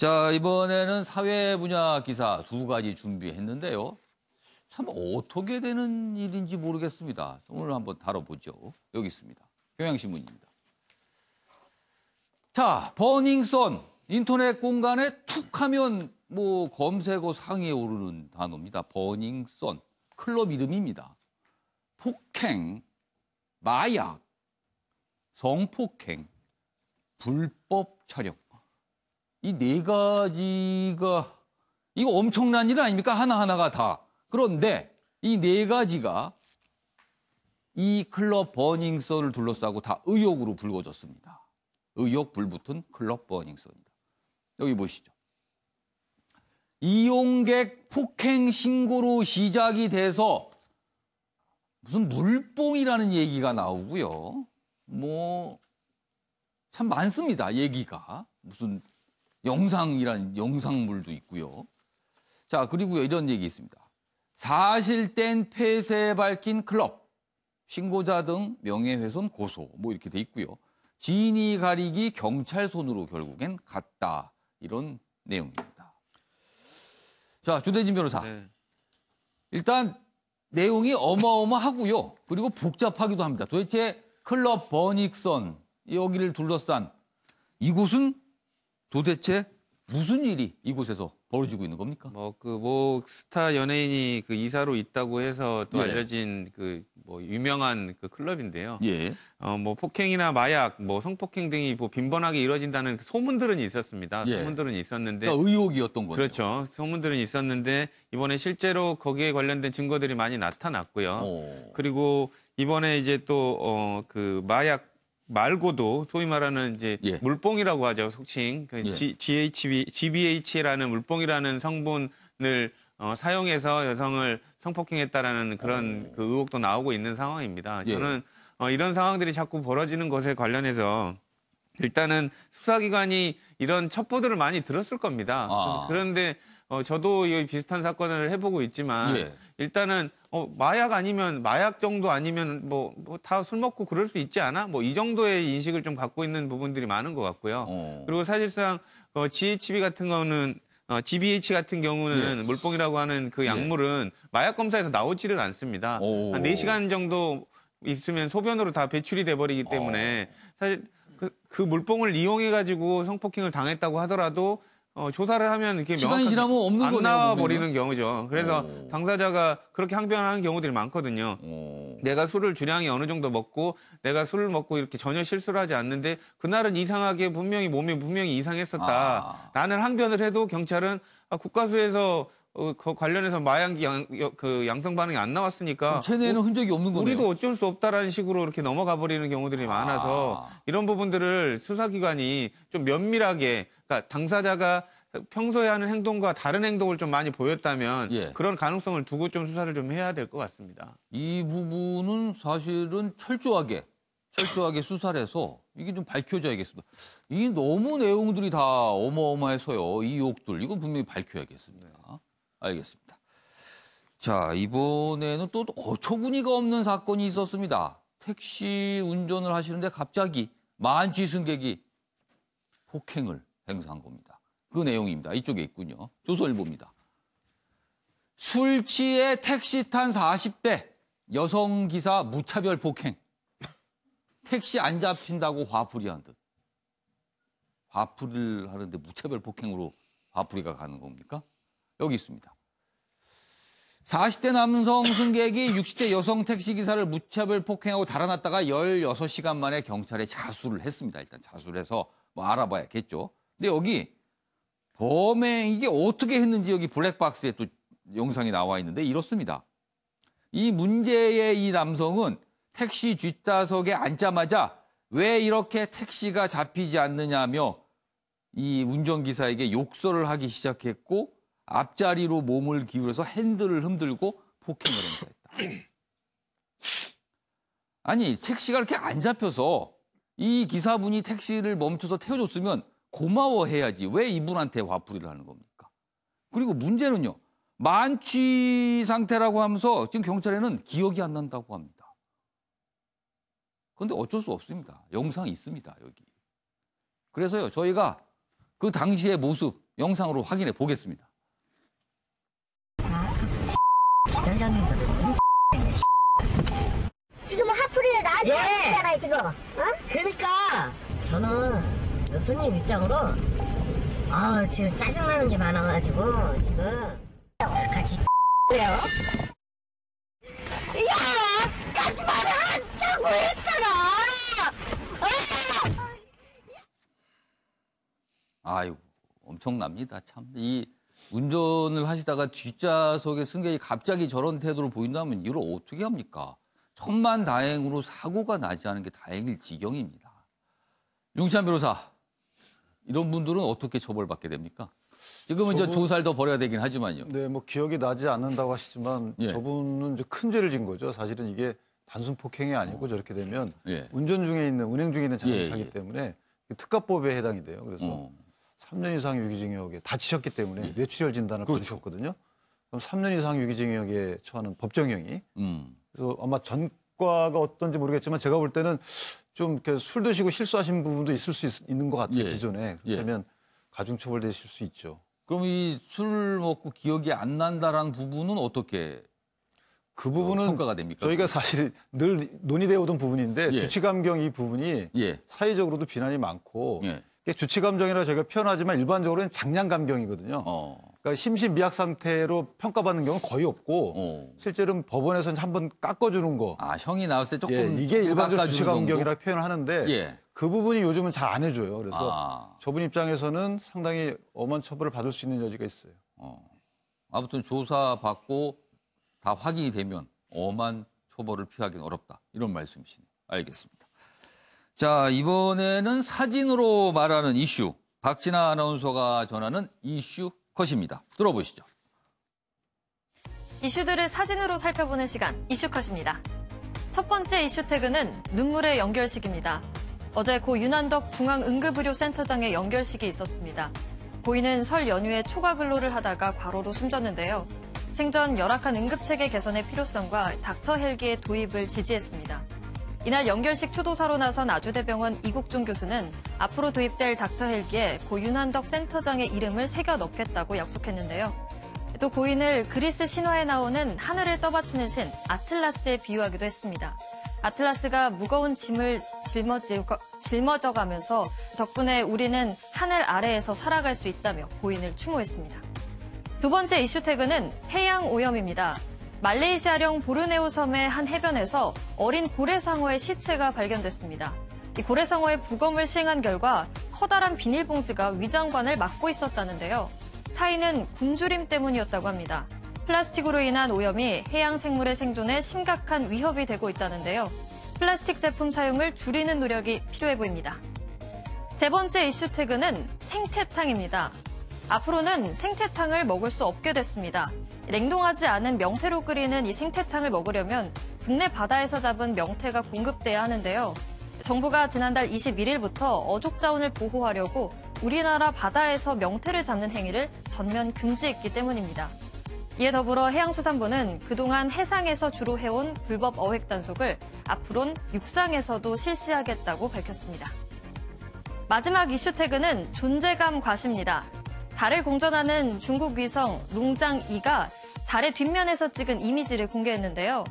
자, 이번에는 사회 분야 기사 두 가지 준비했는데요. 참 어떻게 되는 일인지 모르겠습니다. 오늘 한번 다뤄보죠. 여기 있습니다. 경향신문입니다. 자, 버닝썬. 인터넷 공간에 툭 하면 뭐 검색어 상위에 오르는 단어입니다. 버닝썬. 클럽 이름입니다. 폭행, 마약, 성폭행, 불법 촬영. 이 네 가지가 이거 엄청난 일 아닙니까? 하나하나가 다. 그런데 이 네 가지가 이 클럽 버닝썬을 둘러싸고 다 의혹으로 불거졌습니다. 의혹 불붙은 클럽 버닝썬이다. 여기 보시죠. 이용객 폭행 신고로 시작이 돼서 무슨 물뽕이라는 얘기가 나오고요. 뭐 참 많습니다. 얘기가. 무슨 영상이란 영상물도 있고요. 자, 그리고 이런 얘기 있습니다. 사실된 폐쇄 밝힌 클럽, 신고자 등 명예훼손 고소 뭐 이렇게 돼 있고요. 진위 가리기 경찰 손으로 결국엔 갔다. 이런 내용입니다. 자, 주대진 변호사. 네. 일단 내용이 어마어마하고요. 그리고 복잡하기도 합니다. 도대체 클럽 버닝썬 여기를 둘러싼 이곳은 도대체 무슨 일이 이곳에서 벌어지고 있는 겁니까? 뭐 스타 연예인이 그 이사로 있다고 해서 또 예. 알려진 그 뭐 유명한 그 클럽인데요. 예. 뭐 폭행이나 마약, 뭐 성폭행 등이 뭐 빈번하게 이뤄진다는 소문들은 있었습니다. 예. 소문들은 있었는데. 그러니까 의혹이었던 거죠. 그렇죠. 소문들은 있었는데 이번에 실제로 거기에 관련된 증거들이 많이 나타났고요. 그리고 이번에 이제 또 그 마약 말고도 소위 말하는 이제 예. 물뽕이라고 하죠. 속칭 그 예. GBH라는 물뽕이라는 성분을 사용해서 여성을 성폭행했다라는 그런 그 의혹도 나오고 있는 상황입니다. 예. 저는 이런 상황들이 자꾸 벌어지는 것에 관련해서 일단은 수사기관이 이런 첩보들을 많이 들었을 겁니다. 그런데 저도 이 비슷한 사건을 해보고 있지만 예. 일단은 마약 아니면 마약 정도 아니면 뭐 다 술 먹고 그럴 수 있지 않아? 뭐 이 정도의 인식을 좀 갖고 있는 부분들이 많은 것 같고요. 그리고 사실상 GHB 같은 거는 GBH 같은 경우는 예. 물뽕이라고 하는 그 약물은 마약 검사에서 나오지를 않습니다. 한 4시간 정도 있으면 소변으로 다 배출이 돼버리기 때문에 사실 그 물뽕을 이용해 가지고 성폭행을 당했다고 하더라도 조사를 하면 이렇게 시간이 지나면 없는 안 거네요, 나와 보면은. 버리는 경우죠. 그래서 당사자가 그렇게 항변하는 경우들이 많거든요. 내가 술을 주량이 어느 정도 먹고 내가 술을 먹고 이렇게 전혀 실수를 하지 않는데 그날은 이상하게 몸이 분명히 이상했었다라는 항변을 해도 경찰은 국가수에서 관련해서 마약 양성 반응이 안 나왔으니까 체내에는 흔적이 없는 거네요. 우리도 어쩔 수 없다라는 식으로 이렇게 넘어가 버리는 경우들이 많아서 이런 부분들을 수사기관이 좀 면밀하게, 그러니까 당사자가 평소에 하는 행동과 다른 행동을 좀 많이 보였다면 예. 그런 가능성을 두고 좀 수사를 좀 해야 될 것 같습니다. 이 부분은 사실은 철저하게 수사를 해서 이게 좀 밝혀져야겠습니다. 이 너무 내용들이 다 어마어마해서요. 이 의혹들 이건 분명히 밝혀야겠습니다. 알겠습니다. 자, 이번에는 또 어처구니가 없는 사건이 있었습니다. 택시 운전을 하시는데 갑자기 만취 승객이 폭행을 행사한 겁니다. 그 내용입니다. 이쪽에 있군요. 조선일보입니다. 술 취해 택시 탄 40대 여성 기사 무차별 폭행. 택시 안 잡힌다고 화풀이한 듯. 화풀이를 하는데 무차별 폭행으로 화풀이가 가는 겁니까? 여기 있습니다. 40대 남성 승객이 60대 여성 택시기사를 무차별 폭행하고 달아났다가 16시간 만에 경찰에 자수를 했습니다. 일단 자수를 해서 뭐 알아봐야겠죠. 근데 여기 범행 이게 어떻게 했는지 여기 블랙박스에 또 영상이 나와 있는데 이렇습니다. 이 문제의 이 남성은 택시 뒷좌석에 앉자마자 왜 이렇게 택시가 잡히지 않느냐며 이 운전기사에게 욕설을 하기 시작했고 앞자리로 몸을 기울여서 핸들을 흔들고 폭행을 행사했다. 아니 택시가 이렇게 안 잡혀서 이 기사분이 택시를 멈춰서 태워줬으면 고마워해야지 왜 이분한테 화풀이를 하는 겁니까? 그리고 문제는요. 만취 상태라고 하면서 지금 경찰에는 기억이 안 난다고 합니다. 그런데 어쩔 수 없습니다. 영상이 있습니다. 여기. 그래서요. 저희가 그 당시의 모습 영상으로 확인해 보겠습니다. 지금 하프리에 나한테 왔잖아요, 지금. 어? 그러니까 저는 손님 입장으로 지금 짜증나는 게 많아가지고 지금 같이 해요. 야! 가지 마라! 자고 했잖아! 아이고, 엄청납니다. 참. 이 운전을 하시다가 뒷좌석에 승객이 갑자기 저런 태도를 보인다면 이걸 어떻게 합니까? 천만다행으로 사고가 나지 않은 게 다행일 지경입니다. 윤시한 변호사, 이런 분들은 어떻게 처벌받게 됩니까? 지금은 이제 조사를 더 벌여야 되긴 하지만요. 네, 뭐 기억이 나지 않는다고 하시지만 예. 저분은 이제 큰 죄를 진 거죠. 사실은 이게 단순 폭행이 아니고 저렇게 되면 예. 운행 중에 있는 자동차이기 예. 때문에 특가법에 해당이 돼요. 그래서 어. 3년 이상 유기징역에 다치셨기 때문에 예. 뇌출혈 진단을 그렇죠. 받으셨거든요. 그럼 3년 이상 유기징역에 처하는 법정형이. 그래서 아마 전과가 어떤지 모르겠지만 제가 볼 때는 좀 이렇게 술 드시고 실수하신 부분도 있을 수 있는 것 같아요. 예. 기존에. 그러면 가중처벌되실 수 있죠. 그럼 이 술 먹고 기억이 안 난다라는 부분은 어떻게 그 부분은 평가가 됩니까? 저희가 사실 늘 논의되어 오던 부분인데 예. 주치감경 이 부분이 예. 사회적으로도 비난이 많고 예. 이게 주치감정이라 저희가 표현하지만 일반적으로는 장량감경이거든요. 그러니까 심신미약 상태로 평가받는 경우는 거의 없고 실제로는 법원에서는 한번 깎아주는 거. 아, 형이 나왔을 때 조금 이게 일반적 깎아주는 주치감경이라 표현을 하는데 예. 그 부분이 요즘은 잘 안 해줘요. 그래서 저분 입장에서는 상당히 엄한 처벌을 받을 수 있는 여지가 있어요. 아무튼 조사받고 다 확인이 되면 엄한 처벌을 피하기는 어렵다. 이런 말씀이시네요. 알겠습니다. 자, 이번에는 사진으로 말하는 이슈. 박진아 아나운서가 전하는 이슈 컷입니다. 들어보시죠. 이슈들을 사진으로 살펴보는 시간, 이슈컷입니다. 첫 번째 이슈 태그는 눈물의 연결식입니다. 어제 고 윤한덕 중앙응급의료센터장의 연결식이 있었습니다. 고인은 설 연휴에 초과 근로를 하다가 과로로 숨졌는데요. 생전 열악한 응급체계 개선의 필요성과 닥터 헬기의 도입을 지지했습니다. 이날 연결식 추도사로 나선 아주대병원 이국종 교수는 앞으로 도입될 닥터 헬기에 고 윤한덕 센터장의 이름을 새겨 넣겠다고 약속했는데요. 또 고인을 그리스 신화에 나오는 하늘을 떠받치는 신 아틀라스에 비유하기도 했습니다. 아틀라스가 무거운 짐을 짊어져가면서 덕분에 우리는 하늘 아래에서 살아갈 수 있다며 고인을 추모했습니다. 두 번째 이슈 태그는 해양 오염입니다. 말레이시아령 보르네오 섬의 한 해변에서 어린 고래상어의 시체가 발견됐습니다. 이 고래상어의 부검을 시행한 결과 커다란 비닐봉지가 위장관을 막고 있었다는데요. 사인은 굶주림 때문이었다고 합니다. 플라스틱으로 인한 오염이 해양 생물의 생존에 심각한 위협이 되고 있다는데요. 플라스틱 제품 사용을 줄이는 노력이 필요해 보입니다. 세 번째 이슈 태그는 생태탕입니다. 앞으로는 생태탕을 먹을 수 없게 됐습니다. 냉동하지 않은 명태로 끓이는 이 생태탕을 먹으려면 국내 바다에서 잡은 명태가 공급돼야 하는데요. 정부가 지난달 21일부터 어족 자원을 보호하려고 우리나라 바다에서 명태를 잡는 행위를 전면 금지했기 때문입니다. 이에 더불어 해양수산부는 그동안 해상에서 주로 해온 불법 어획 단속을 앞으론 육상에서도 실시하겠다고 밝혔습니다. 마지막 이슈 태그는 존재감 과시입니다. 달을 공전하는 중국 위성 롱장-2가 달의 뒷면에서 찍은 이미지를 공개했는데요.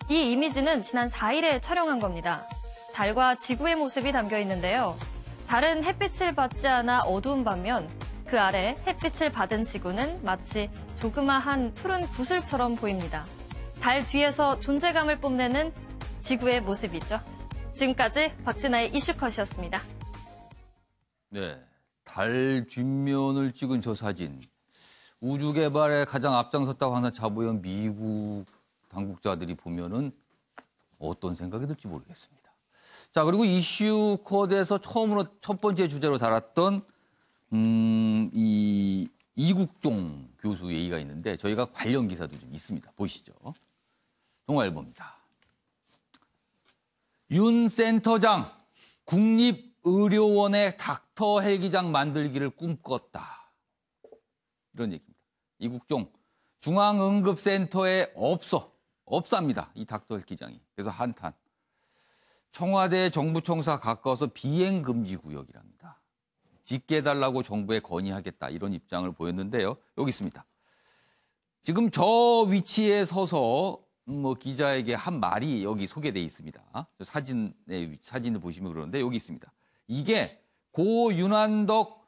이 이미지는 지난 4일에 촬영한 겁니다. 달과 지구의 모습이 담겨 있는데요. 달은 햇빛을 받지 않아 어두운 반면 그 아래 햇빛을 받은 지구는 마치 조그마한 푸른 구슬처럼 보입니다. 달 뒤에서 존재감을 뽐내는 지구의 모습이죠. 지금까지 박진아의 이슈컷이었습니다. 네, 달 뒷면을 찍은 저 사진. 우주 개발에 가장 앞장섰다고 하는 자부연 미국 당국자들이 보면은 어떤 생각이 들지 모르겠습니다. 자, 그리고 이슈 컷에서 처음으로 첫 번째 주제로 달았던 이 이국종 교수 얘기가 있는데 저희가 관련 기사도 좀 있습니다. 보시죠. 동아일보입니다. 윤 센터장 국립의료원의 닥터 헬기장 만들기를 꿈꿨다. 이런 얘기입니다. 이국종 중앙응급센터에 없습니다. 이 닥터 헬기장이. 그래서 한탄. 청와대 정부청사 가까워서 비행금지 구역이랍니다. 짓게 해달라고 정부에 건의하겠다 이런 입장을 보였는데요. 여기 있습니다. 지금 저 위치에 서서 기자에게 한 말이 여기 소개돼 있습니다. 사진을 보시면 그러는데 여기 있습니다. 이게 고 윤한덕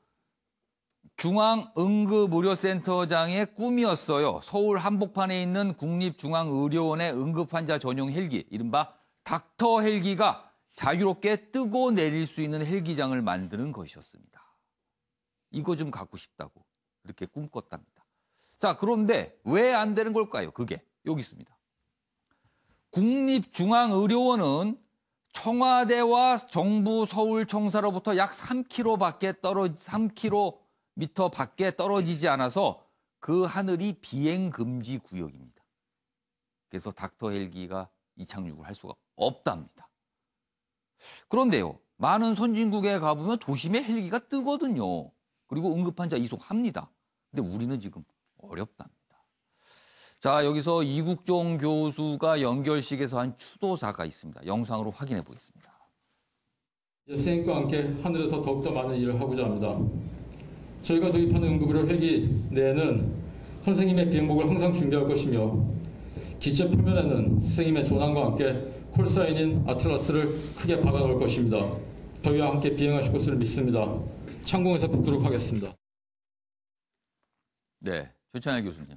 중앙응급의료센터장의 꿈이었어요. 서울 한복판에 있는 국립중앙의료원의 응급환자 전용 헬기, 이른바 닥터 헬기가 자유롭게 뜨고 내릴 수 있는 헬기장을 만드는 것이었습니다. 이거 좀 갖고 싶다고 그렇게 꿈꿨답니다. 자, 그런데 왜 안 되는 걸까요? 그게 여기 있습니다. 국립중앙의료원은 청와대와 정부 서울청사로부터 약 3km 밖에 떨어지지 않아서 그 하늘이 비행 금지 구역입니다. 그래서 닥터 헬기가 이착륙을 할 수가 없답니다. 그런데요, 많은 선진국에 가보면 도심에 헬기가 뜨거든요. 그리고 응급환자 이송합니다. 근데 우리는 지금 어렵답니다. 자, 여기서 이국종 교수가 연결식에서 한 추도사가 있습니다. 영상으로 확인해 보겠습니다. 선생님과 함께 하늘에서 더욱더 많은 일을 하고자 합니다. 저희가 도입하는 응급의료 헬기 내에는 선생님의 비행복을 항상 준비할 것이며 기체 표면에는 선생님의 조난과 함께 콜사인인 아틀라스를 크게 박아놓을 것입니다. 저희와 함께 비행하실 것을 믿습니다. 창공에서 뵙도록 하겠습니다. 네, 조찬일 교수님.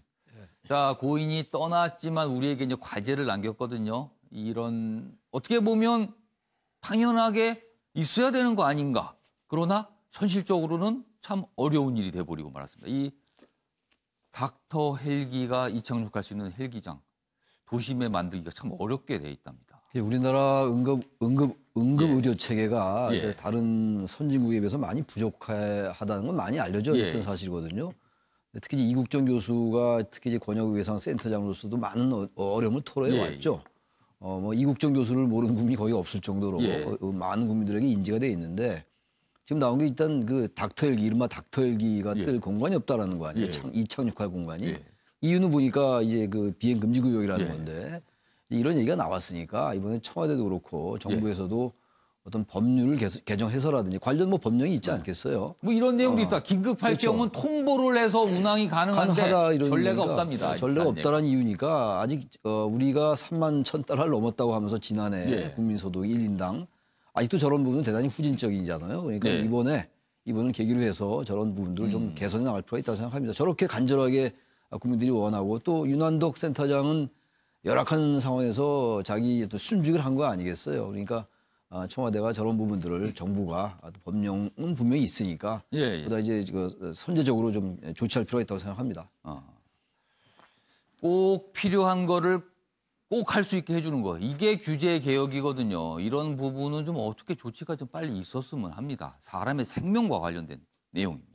자, 고인이 떠났지만 우리에게 이제 과제를 남겼거든요. 이런 어떻게 보면 당연하게 있어야 되는 거 아닌가. 그러나 현실적으로는 참 어려운 일이 돼버리고 말았습니다. 이 닥터 헬기가 이착륙할 수 있는 헬기장, 도심에 만들기가 참 어렵게 돼 있답니다. 우리나라 응급의료 예. 체계가 예. 다른 선진국에 비해서 많이 부족하다는 건 많이 알려져 있던 사실이거든요. 특히 이제 이국정 교수가 특히 이제 권역의료센터장으로서도 많은 어려움을 토로해 왔죠. 이국정 교수를 모르는 국민이 거의 없을 정도로 많은 국민들에게 인지가 돼 있는데 지금 나온 게 일단 그 닥터 헬기, 이른바 닥터 헬기가 뜰 공간이 없다라는 거 아니에요. 이착륙할 공간이. 이유는 보니까 이제 그 비행 금지 구역이라는 건데 이런 얘기가 나왔으니까 이번에 청와대도 그렇고 정부에서도 어떤 법률을 개정해서라든지 관련 법령이 있지 않겠어요? 이런 내용도 있다. 긴급할 그렇죠. 경우는 통보를 해서 운항이 가능한데 이런 전례가 없답니다. 전례가 없다라는 이유니까 아직 우리가 3만 1,000달러를 넘었다고 하면서 지난해 국민소득 1인당 아직도 저런 부분은 대단히 후진적이잖아요. 그러니까 이번을 계기로 해서 저런 부분들을 좀 개선해 나갈 필요가 있다고 생각합니다. 저렇게 간절하게 국민들이 원하고 또 윤한덕 센터장은 열악한 상황에서 자기 또 순직을 한 거 아니겠어요. 그러니까 청와대가 저런 부분들을 정부가 법령은 분명히 있으니까 보다 이제 선제적으로 좀 조치할 필요가 있다고 생각합니다. 꼭 필요한 거를 꼭 할 수 있게 해주는 거. 이게 규제 개혁이거든요. 이런 부분은 좀 어떻게 조치가 좀 빨리 있었으면 합니다. 사람의 생명과 관련된 내용입니다.